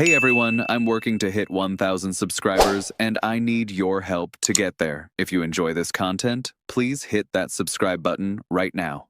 Hey everyone, I'm working to hit 1,000 subscribers and I need your help to get there. If you enjoy this content, please hit that subscribe button right now.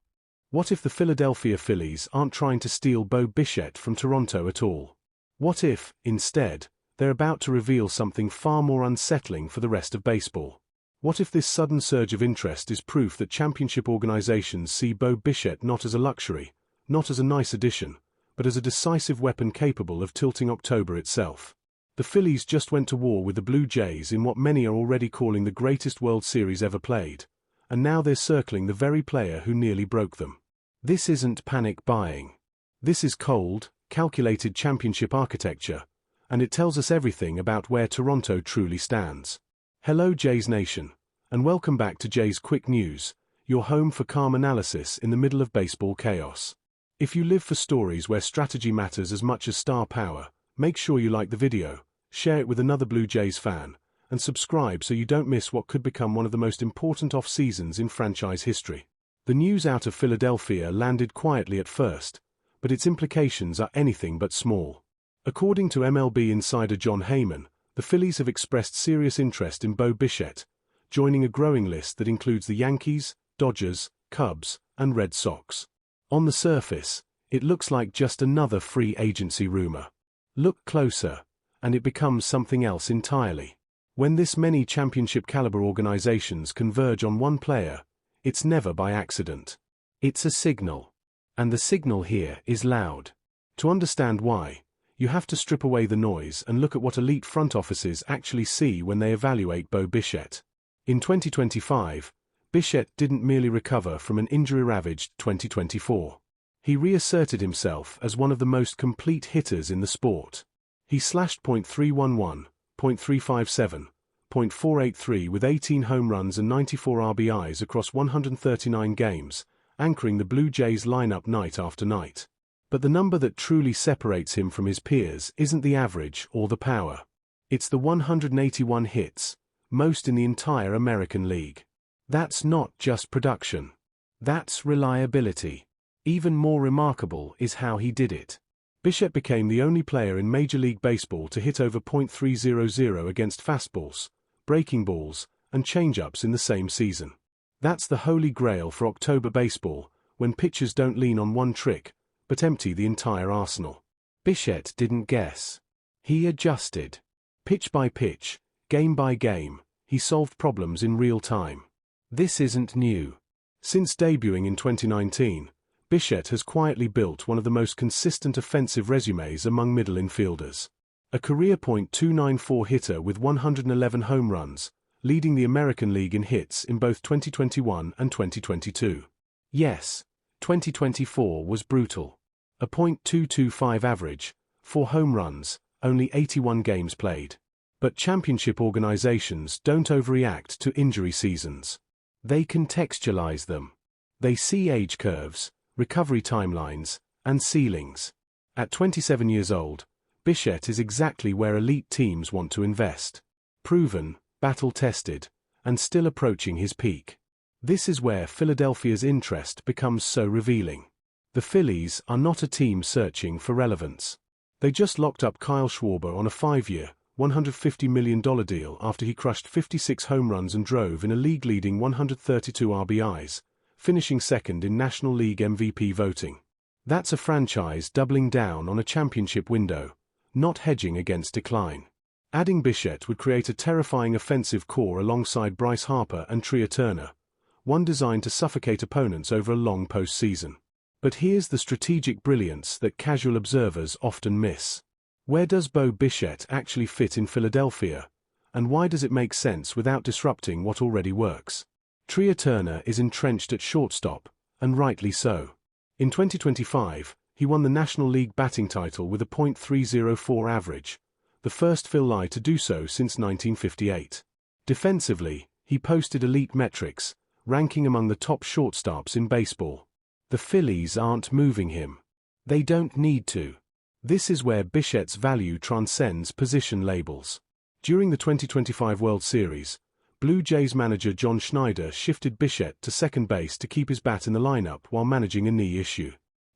What if the Philadelphia Phillies aren't trying to steal Bo Bichette from Toronto at all? What if, instead, they're about to reveal something far more unsettling for the rest of baseball? What if this sudden surge of interest is proof that championship organizations see Bo Bichette not as a luxury, not as a nice addition, but as a decisive weapon capable of tilting October itself? The Phillies just went to war with the Blue Jays in what many are already calling the greatest World Series ever played, and now they're circling the very player who nearly broke them. This isn't panic buying. This is cold, calculated championship architecture, and it tells us everything about where Toronto truly stands. Hello Jays Nation, and welcome back to Jays Quick News, your home for calm analysis in the middle of baseball chaos. If you live for stories where strategy matters as much as star power, make sure you like the video, share it with another Blue Jays fan, and subscribe so you don't miss what could become one of the most important off-seasons in franchise history. The news out of Philadelphia landed quietly at first, but its implications are anything but small. According to MLB insider Jon Heyman, the Phillies have expressed serious interest in Bo Bichette, joining a growing list that includes the Yankees, Dodgers, Cubs, and Red Sox. On the surface, it looks like just another free agency rumor. Look closer, and it becomes something else entirely. When this many championship-caliber organizations converge on one player, it's never by accident. It's a signal. And the signal here is loud. To understand why, you have to strip away the noise and look at what elite front offices actually see when they evaluate Bo Bichette. In 2025, Bichette didn't merely recover from an injury-ravaged 2024. He reasserted himself as one of the most complete hitters in the sport. He slashed .311, .357, .483 with 18 home runs and 94 RBIs across 139 games, anchoring the Blue Jays lineup night after night. But the number that truly separates him from his peers isn't the average or the power. It's the 181 hits, most in the entire American League. That's not just production. That's reliability. Even more remarkable is how he did it. Bichette became the only player in Major League Baseball to hit over .300 against fastballs, breaking balls, and changeups in the same season. That's the holy grail for October baseball, when pitchers don't lean on one trick, but empty the entire arsenal. Bichette didn't guess. He adjusted. Pitch by pitch, game by game, he solved problems in real time. This isn't new. Since debuting in 2019, Bichette has quietly built one of the most consistent offensive resumes among middle infielders. A career .294 hitter with 111 home runs, leading the American League in hits in both 2021 and 2022. Yes, 2024 was brutal. A .225 average, 4 home runs, only 81 games played. But championship organizations don't overreact to injury seasons. They contextualize them. They see age curves, recovery timelines, and ceilings. At 27 years old, Bichette is exactly where elite teams want to invest. Proven, battle-tested, and still approaching his peak. This is where Philadelphia's interest becomes so revealing. The Phillies are not a team searching for relevance. They just locked up Kyle Schwarber on a 5-year, $150 million deal after he crushed 56 home runs and drove in a league-leading 132 RBIs, finishing second in National League MVP voting. That's a franchise doubling down on a championship window, not hedging against decline. Adding Bichette would create a terrifying offensive core alongside Bryce Harper and Trea Turner, one designed to suffocate opponents over a long postseason. But here's the strategic brilliance that casual observers often miss. Where does Bo Bichette actually fit in Philadelphia, and why does it make sense without disrupting what already works? Trea Turner is entrenched at shortstop, and rightly so. In 2025, he won the National League batting title with a .304 average, the first Philly to do so since 1958. Defensively, he posted elite metrics, ranking among the top shortstops in baseball. The Phillies aren't moving him. They don't need to. This is where Bichette's value transcends position labels. During the 2025 World Series, Blue Jays manager John Schneider shifted Bichette to second base to keep his bat in the lineup while managing a knee issue.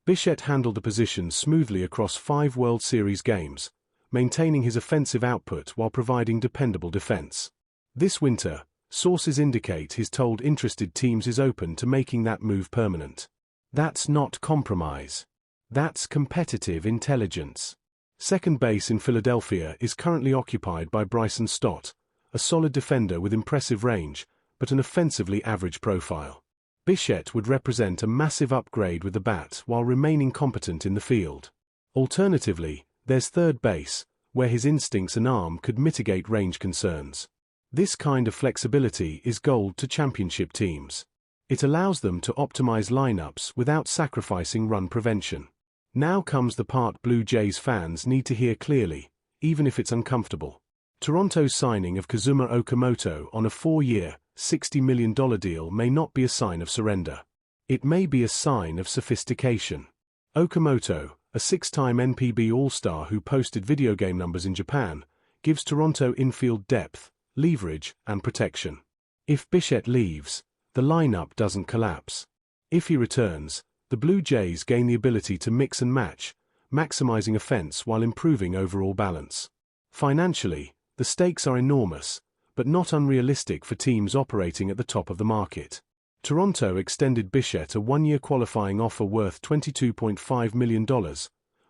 Bichette handled the position smoothly across 5 World Series games, maintaining his offensive output while providing dependable defense. This winter, sources indicate he's told interested teams is open to making that move permanent. That's not compromise. That's competitive intelligence. Second base in Philadelphia is currently occupied by Bryson Stott, a solid defender with impressive range, but an offensively average profile. Bichette would represent a massive upgrade with the bat while remaining competent in the field. Alternatively, there's third base, where his instincts and arm could mitigate range concerns. This kind of flexibility is gold to championship teams. It allows them to optimize lineups without sacrificing run prevention. Now comes the part Blue Jays fans need to hear clearly, even if it's uncomfortable. Toronto's signing of Kazuma Okamoto on a 4-year, $60 million deal may not be a sign of surrender. It may be a sign of sophistication. Okamoto, a 6-time NPB All-Star who posted video game numbers in Japan, gives Toronto infield depth, leverage, and protection. If Bichette leaves, the lineup doesn't collapse. If he returns, the Blue Jays gain the ability to mix and match, maximizing offense while improving overall balance. Financially, the stakes are enormous, but not unrealistic for teams operating at the top of the market. Toronto extended Bichette a 1-year qualifying offer worth $22.5 million,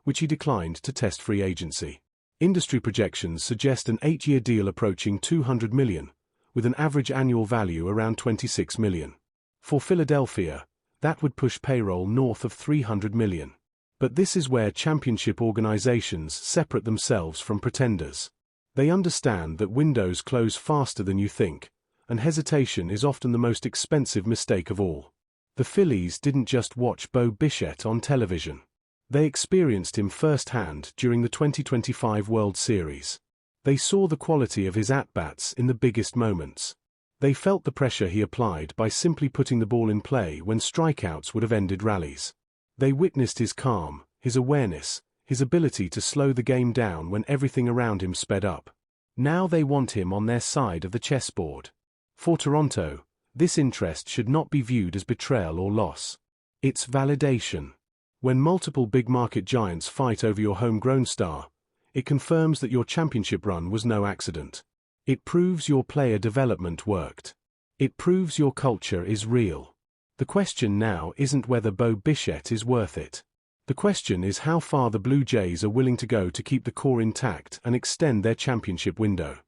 which he declined to test free agency. Industry projections suggest an 8-year deal approaching $200 million, with an average annual value around $26 million. For Philadelphia, that would push payroll north of $300 million. But this is where championship organizations separate themselves from pretenders. They understand that windows close faster than you think, and hesitation is often the most expensive mistake of all. The Phillies didn't just watch Bo Bichette on television. They experienced him firsthand during the 2025 World Series. They saw the quality of his at-bats in the biggest moments. They felt the pressure he applied by simply putting the ball in play when strikeouts would have ended rallies. They witnessed his calm, his awareness, his ability to slow the game down when everything around him sped up. Now they want him on their side of the chessboard. For Toronto, this interest should not be viewed as betrayal or loss. It's validation. When multiple big-market giants fight over your homegrown star, it confirms that your championship run was no accident. It proves your player development worked. It proves your culture is real. The question now isn't whether Bo Bichette is worth it. The question is how far the Blue Jays are willing to go to keep the core intact and extend their championship window.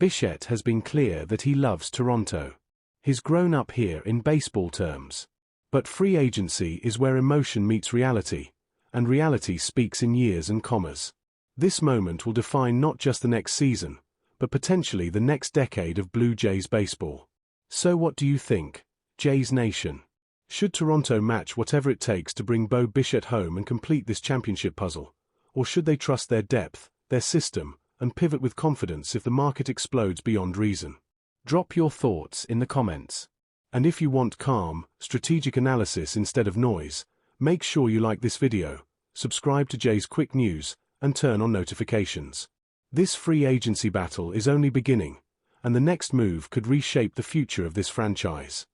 Bichette has been clear that he loves Toronto. He's grown up here in baseball terms. But free agency is where emotion meets reality, and reality speaks in years and commas. This moment will define not just the next season, but potentially the next decade of Blue Jays baseball. So what do you think, Jays Nation? Should Toronto match whatever it takes to bring Bo Bichette home and complete this championship puzzle? Or should they trust their depth, their system, and pivot with confidence if the market explodes beyond reason? Drop your thoughts in the comments. And if you want calm, strategic analysis instead of noise, make sure you like this video, subscribe to Jays Quick News, and turn on notifications. This free agency battle is only beginning, and the next move could reshape the future of this franchise.